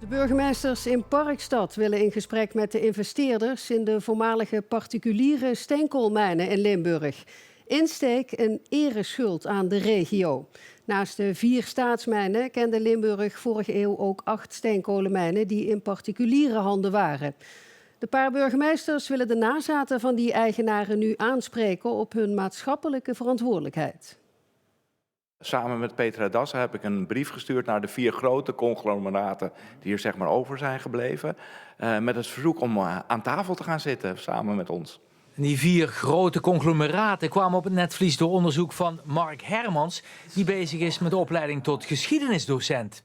De burgemeesters in Parkstad willen in gesprek met de investeerders in de voormalige particuliere steenkoolmijnen in Limburg. Insteek een ereschuld aan de regio. Naast de 4 staatsmijnen kende Limburg vorige eeuw ook 8 steenkolenmijnen die in particuliere handen waren. De paar burgemeesters willen de nazaten van die eigenaren nu aanspreken op hun maatschappelijke verantwoordelijkheid. Samen met Petra Dassen heb ik een brief gestuurd naar de 4 grote conglomeraten die hier zeg maar over zijn gebleven. Met het verzoek om aan tafel te gaan zitten samen met ons. Die 4 grote conglomeraten kwamen op het netvlies door onderzoek van Mark Hermans, die bezig is met de opleiding tot geschiedenisdocent.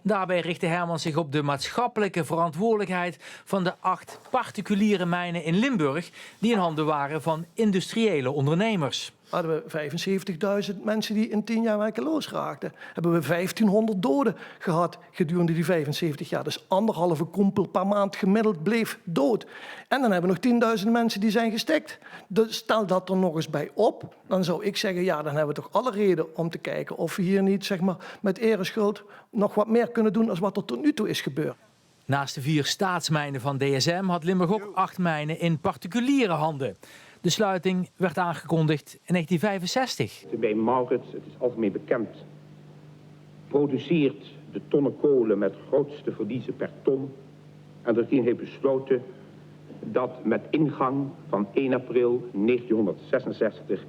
Daarbij richtte Hermans zich op de maatschappelijke verantwoordelijkheid van de 8 particuliere mijnen in Limburg die in handen waren van industriële ondernemers. Hadden we 75.000 mensen die in 10 jaar werkeloos raakten. Hebben we 1500 doden gehad gedurende die 75 jaar. Dus 1,5 kompel per maand gemiddeld bleef dood. En dan hebben we nog 10.000 mensen die zijn gestikt. Dus stel dat er nog eens bij op. Dan zou ik zeggen, ja, dan hebben we toch alle reden om te kijken of we hier niet zeg maar, met ereschuld nog wat meer kunnen doen dan wat er tot nu toe is gebeurd. Naast de 4 staatsmijnen van DSM had Limburg ook 8 mijnen in particuliere handen. De sluiting werd aangekondigd in 1965. Bij Maurits, het is algemeen bekend, produceert de tonnen kolen met grootste verliezen per ton. En de regering heeft besloten dat met ingang van 1 april 1966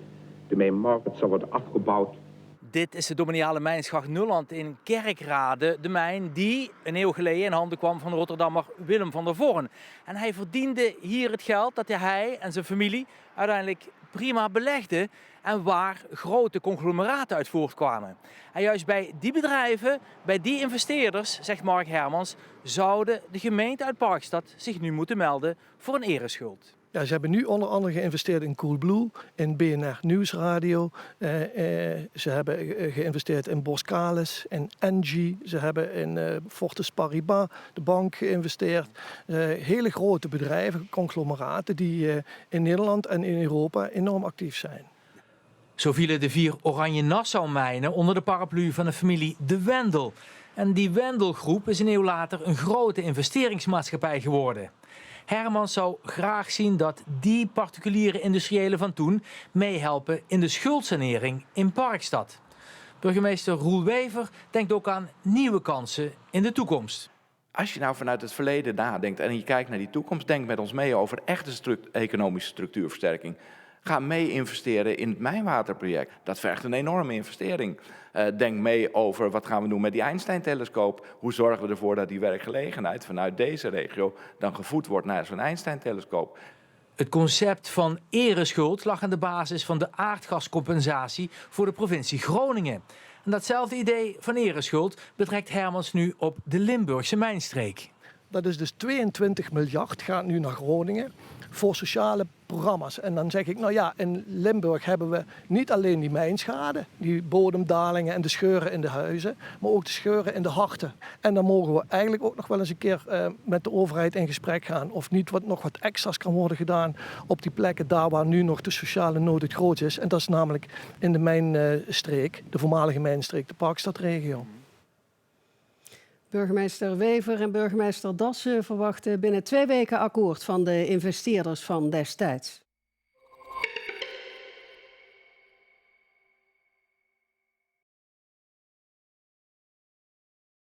de mijn Maurits zal worden afgebouwd. Dit is de dominiale mijnschacht Nulland in Kerkrade. De mijn die een eeuw geleden in handen kwam van de Rotterdammer Willem van der Vorn. En hij verdiende hier het geld dat hij en zijn familie uiteindelijk prima belegden. En waar grote conglomeraten uit voortkwamen. En juist bij die bedrijven, bij die investeerders, zegt Mark Hermans, zouden de gemeente uit Parkstad zich nu moeten melden voor een ereschuld. Ja, ze hebben nu onder andere geïnvesteerd in Coolblue, in BNR Nieuwsradio. Ze hebben geïnvesteerd in Boskalis, in Engie. Ze hebben in Fortis Paribas, de bank, geïnvesteerd. Hele grote bedrijven, conglomeraten die in Nederland en in Europa enorm actief zijn. Zo vielen de 4 Oranje Nassau-mijnen onder de paraplu van de familie De Wendel. En die Wendelgroep is een eeuw later een grote investeringsmaatschappij geworden. Hermans zou graag zien dat die particuliere industriëlen van toen meehelpen in de schuldsanering in Parkstad. Burgemeester Roel Wever denkt ook aan nieuwe kansen in de toekomst. Als je nou vanuit het verleden nadenkt en je kijkt naar die toekomst, denk met ons mee over echte economische structuurversterking. Ga mee investeren in het mijnwaterproject. Dat vergt een enorme investering. Denk mee over wat gaan we doen met die Einstein-telescoop. Hoe zorgen we ervoor dat die werkgelegenheid vanuit deze regio dan gevoed wordt naar zo'n Einstein-telescoop. Het concept van ereschuld lag aan de basis van de aardgascompensatie voor de provincie Groningen. En datzelfde idee van ereschuld betrekt Hermans nu op de Limburgse mijnstreek. Dat is dus 22 miljard gaat nu naar Groningen voor sociale programma's. En dan zeg ik, nou ja, in Limburg hebben we niet alleen die mijnschade, die bodemdalingen en de scheuren in de huizen, maar ook de scheuren in de harten. En dan mogen we eigenlijk ook nog wel eens een keer met de overheid in gesprek gaan of niet nog wat extra's kan worden gedaan op die plekken daar waar nu nog de sociale nood het groot is. En dat is namelijk in de mijnstreek, de voormalige mijnstreek, de Parkstadregio. Burgemeester Wever en burgemeester Dassen verwachten binnen 2 weken akkoord van de investeerders van destijds.